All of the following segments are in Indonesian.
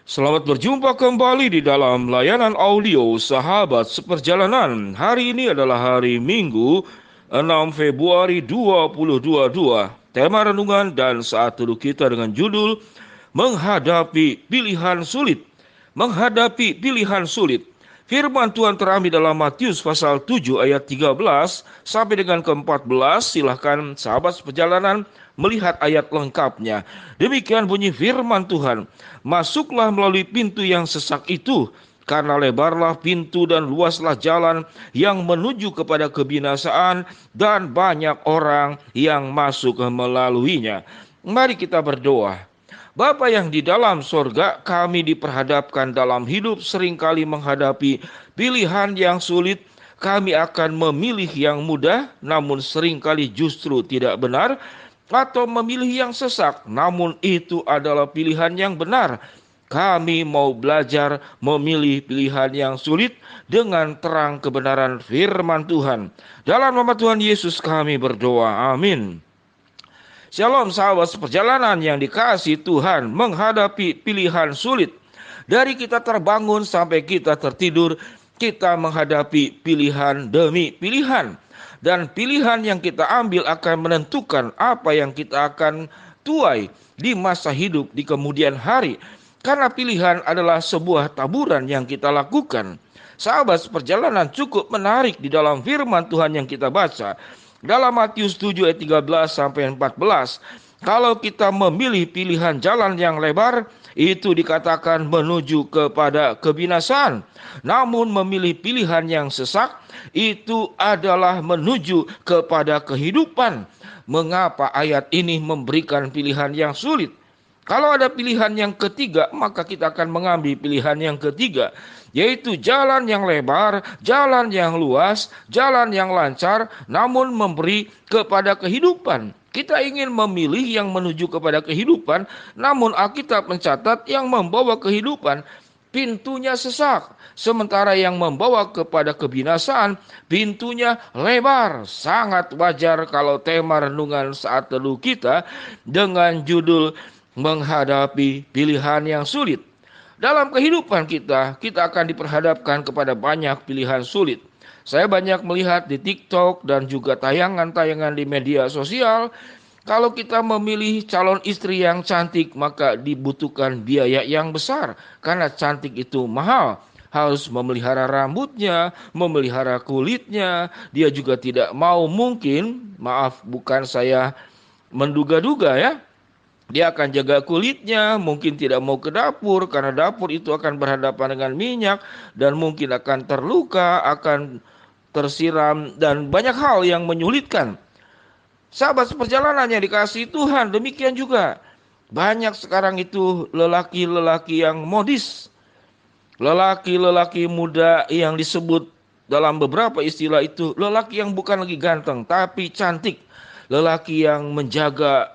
Selamat berjumpa kembali di dalam layanan audio Sahabat Seperjalanan. Hari ini adalah hari Minggu 6 Februari 2022. Tema renungan dan saat teduh kita dengan judul Menghadapi Pilihan Sulit. Menghadapi pilihan sulit. Firman Tuhan terambil dalam Matius pasal 7 ayat 13 sampai dengan ke-14. Silahkan sahabat seperjalanan melihat ayat lengkapnya. Demikian bunyi firman Tuhan. Masuklah melalui pintu yang sesak itu, karena lebarlah pintu dan luaslah jalan yang menuju kepada kebinasaan, dan banyak orang yang masuk melaluinya. Mari kita berdoa. Bapa yang di dalam sorga, kami diperhadapkan dalam hidup seringkali menghadapi pilihan yang sulit. Kami akan memilih yang mudah, namun seringkali justru tidak benar, atau memilih yang sesak, namun itu adalah pilihan yang benar. Kami mau belajar memilih pilihan yang sulit dengan terang kebenaran firman Tuhan. Dalam nama Tuhan Yesus kami berdoa, amin. Shalom sahabat seperjalanan yang dikasihi Tuhan. Menghadapi pilihan sulit, dari kita terbangun sampai kita tertidur, kita menghadapi pilihan demi pilihan. Dan pilihan yang kita ambil akan menentukan apa yang kita akan tuai di masa hidup di kemudian hari. Karena pilihan adalah sebuah taburan yang kita lakukan. Sahabat seperjalanan, cukup menarik di dalam firman Tuhan yang kita baca. Dalam Matius 7 ayat 13 sampai 14, kalau kita memilih pilihan jalan yang lebar, itu dikatakan menuju kepada kebinasaan. Namun memilih pilihan yang sesak, itu adalah menuju kepada kehidupan. Mengapa ayat ini memberikan pilihan yang sulit? Kalau ada pilihan yang ketiga, maka kita akan mengambil pilihan yang ketiga, yaitu jalan yang lebar, jalan yang luas, jalan yang lancar, namun memberi kepada kehidupan. Kita ingin memilih yang menuju kepada kehidupan, namun Alkitab mencatat yang membawa kehidupan pintunya sesak, sementara yang membawa kepada kebinasaan pintunya lebar. Sangat wajar kalau tema renungan saat teduh kita dengan judul menghadapi pilihan yang sulit. Dalam kehidupan kita akan diperhadapkan kepada banyak pilihan sulit. Saya banyak melihat di TikTok dan juga tayangan-tayangan di media sosial. Kalau kita memilih calon istri yang cantik, maka dibutuhkan biaya yang besar. Karena cantik itu mahal. Harus memelihara rambutnya, memelihara kulitnya. Dia juga tidak mau mungkin, maaf bukan saya menduga-duga ya, dia akan jaga kulitnya, mungkin tidak mau ke dapur karena dapur itu akan berhadapan dengan minyak dan mungkin akan terluka, akan tersiram dan banyak hal yang menyulitkan. Sahabat seperjalanan yang dikasihi Tuhan, demikian juga banyak sekarang itu lelaki-lelaki yang modis, lelaki-lelaki muda yang disebut dalam beberapa istilah itu lelaki yang bukan lagi ganteng tapi cantik, lelaki yang menjaga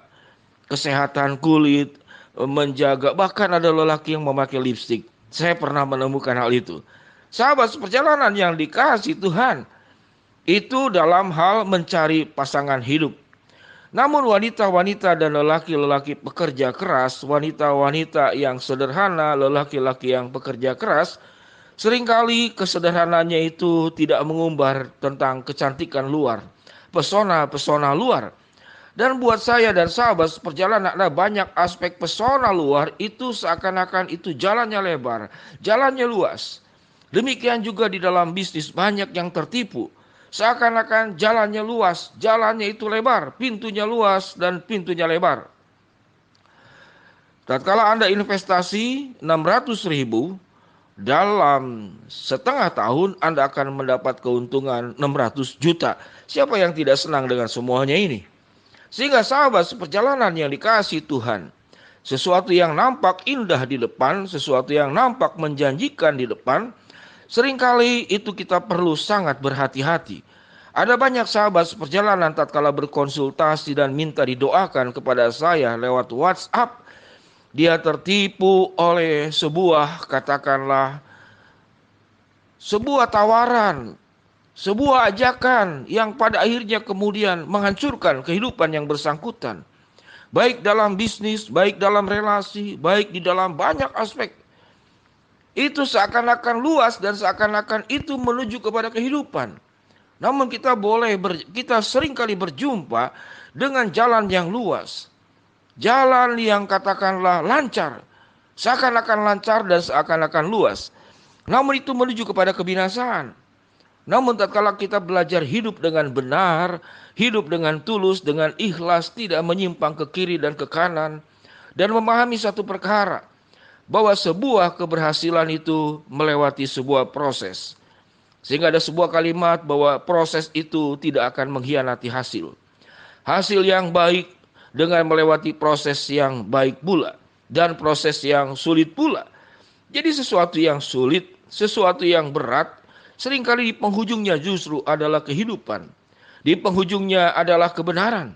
kesehatan kulit, menjaga, bahkan ada lelaki yang memakai lipstik. Saya pernah menemukan hal itu. Sahabat seperjalanan yang dikasihi Tuhan, itu dalam hal mencari pasangan hidup. Namun wanita-wanita dan lelaki-lelaki pekerja keras, wanita-wanita yang sederhana, lelaki-lelaki yang pekerja keras, seringkali kesederhanaannya itu tidak mengumbar tentang kecantikan luar, pesona-pesona luar. Dan buat saya dan sahabat seperjalanan, ada banyak aspek pesona luar itu seakan-akan itu jalannya lebar, jalannya luas. Demikian juga di dalam bisnis banyak yang tertipu. Seakan-akan jalannya luas, jalannya itu lebar, pintunya luas dan pintunya lebar. Tatkala Anda investasi 600.000, dalam setengah tahun Anda akan mendapat keuntungan 600 juta. Siapa yang tidak senang dengan semuanya ini? Sehingga sahabat seperjalanan yang dikasihi Tuhan, sesuatu yang nampak indah di depan, sesuatu yang nampak menjanjikan di depan, seringkali itu kita perlu sangat berhati-hati. Ada banyak sahabat seperjalanan tatkala berkonsultasi dan minta didoakan kepada saya lewat WhatsApp, dia tertipu oleh sebuah, katakanlah, sebuah tawaran, sebuah ajakan yang pada akhirnya kemudian menghancurkan kehidupan yang bersangkutan. Baik dalam bisnis, baik dalam relasi, baik di dalam banyak aspek. Itu seakan-akan luas dan seakan-akan itu menuju kepada kehidupan. Namun kita sering kali berjumpa dengan jalan yang luas. Jalan yang katakanlah lancar. Seakan-akan lancar dan seakan-akan luas. Namun itu menuju kepada kebinasaan. Namun tatkala kita belajar hidup dengan benar, hidup dengan tulus, dengan ikhlas, tidak menyimpang ke kiri dan ke kanan, dan memahami satu perkara, bahwa sebuah keberhasilan itu melewati sebuah proses. Sehingga ada sebuah kalimat bahwa proses itu tidak akan mengkhianati hasil. Hasil yang baik dengan melewati proses yang baik pula, dan proses yang sulit pula. Jadi sesuatu yang sulit, sesuatu yang berat, seringkali di penghujungnya justru adalah kehidupan. Di penghujungnya adalah kebenaran.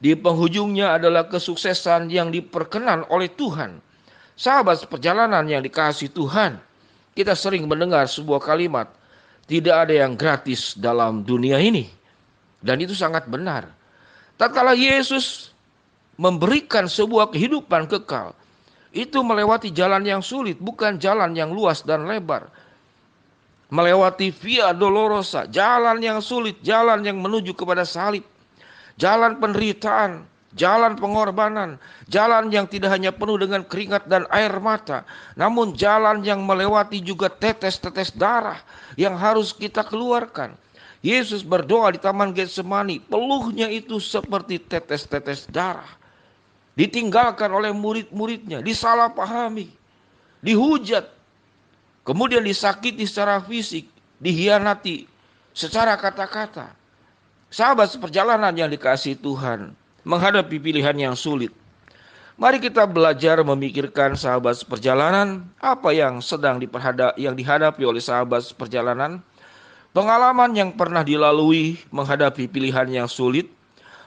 Di penghujungnya adalah kesuksesan yang diperkenan oleh Tuhan. Sahabat perjalanan yang dikasihi Tuhan, kita sering mendengar sebuah kalimat, tidak ada yang gratis dalam dunia ini. Dan itu sangat benar. Tatkala Yesus memberikan sebuah kehidupan kekal, itu melewati jalan yang sulit, bukan jalan yang luas dan lebar. Melewati via dolorosa, jalan yang sulit, jalan yang menuju kepada salib, jalan penderitaan, jalan pengorbanan, jalan yang tidak hanya penuh dengan keringat dan air mata, namun jalan yang melewati juga tetes-tetes darah yang harus kita keluarkan. Yesus berdoa di Taman Getsemani, peluhnya itu seperti tetes-tetes darah. Ditinggalkan oleh murid-muridnya, disalahpahami, dihujat, kemudian disakiti secara fisik, dihianati secara kata-kata. Sahabat seperjalanan yang dikasihi Tuhan, menghadapi pilihan yang sulit, mari kita belajar memikirkan sahabat seperjalanan, apa yang sedang dihadapi oleh sahabat seperjalanan, pengalaman yang pernah dilalui menghadapi pilihan yang sulit,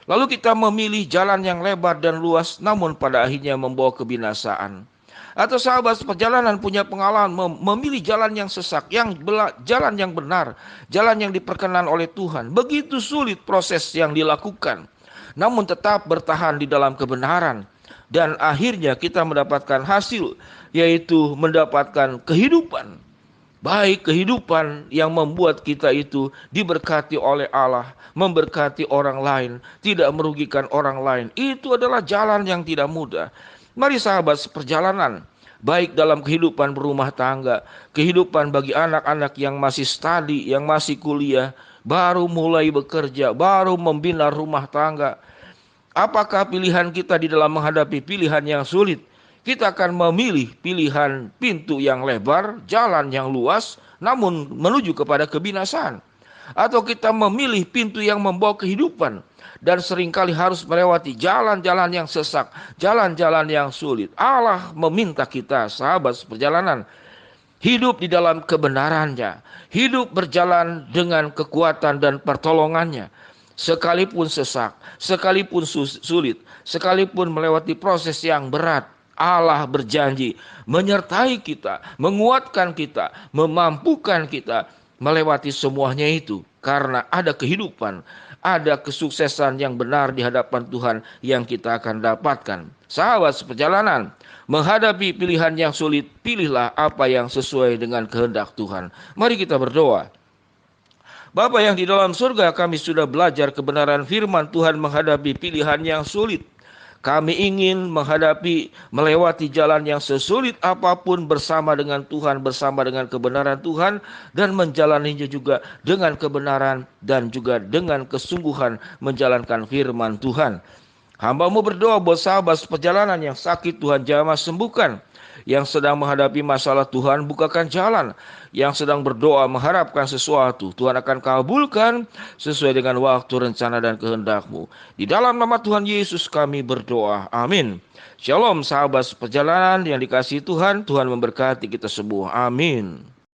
lalu kita memilih jalan yang lebar dan luas, namun pada akhirnya membawa kebinasaan. Atau sahabat seperjalanan punya pengalaman memilih jalan yang sesak, jalan yang benar, jalan yang diperkenan oleh Tuhan. Begitu sulit proses yang dilakukan, namun tetap bertahan di dalam kebenaran. Dan akhirnya kita mendapatkan hasil, yaitu mendapatkan kehidupan. Baik kehidupan yang membuat kita itu diberkati oleh Allah, memberkati orang lain, tidak merugikan orang lain. Itu adalah jalan yang tidak mudah. Mari sahabat seperjalanan, baik dalam kehidupan berumah tangga, kehidupan bagi anak-anak yang masih studi, yang masih kuliah, baru mulai bekerja, baru membina rumah tangga. Apakah pilihan kita di dalam menghadapi pilihan yang sulit? Kita akan memilih pilihan pintu yang lebar, jalan yang luas, namun menuju kepada kebinasaan. Atau kita memilih pintu yang membawa kehidupan, dan seringkali harus melewati jalan-jalan yang sesak, jalan-jalan yang sulit. Allah meminta kita, sahabat seperjalanan, hidup di dalam kebenarannya, hidup berjalan dengan kekuatan dan pertolongannya. Sekalipun sesak, sekalipun sulit, sekalipun melewati proses yang berat, Allah berjanji menyertai kita, menguatkan kita, memampukan kita melewati semuanya itu. Karena ada kehidupan, ada kesuksesan yang benar di hadapan Tuhan yang kita akan dapatkan. Sahabat seperjalanan, menghadapi pilihan yang sulit, pilihlah apa yang sesuai dengan kehendak Tuhan. Mari kita berdoa. Bapa yang di dalam surga, kami sudah belajar kebenaran firman Tuhan menghadapi pilihan yang sulit. Kami ingin melewati jalan yang sesulit apapun bersama dengan Tuhan, bersama dengan kebenaran Tuhan, dan menjalaninya juga dengan kebenaran dan juga dengan kesungguhan menjalankan firman Tuhan. Hamba-Mu berdoa buat sahabat seperjalanan yang sakit, Tuhan jamah sembuhkan. Yang sedang menghadapi masalah, Tuhan bukakan jalan. Yang sedang berdoa mengharapkan sesuatu, Tuhan akan kabulkan sesuai dengan waktu, rencana, dan kehendak-Mu. Di dalam nama Tuhan Yesus kami berdoa. Amin. Shalom sahabat seperjalanan yang dikasihi Tuhan. Tuhan memberkati kita semua. Amin.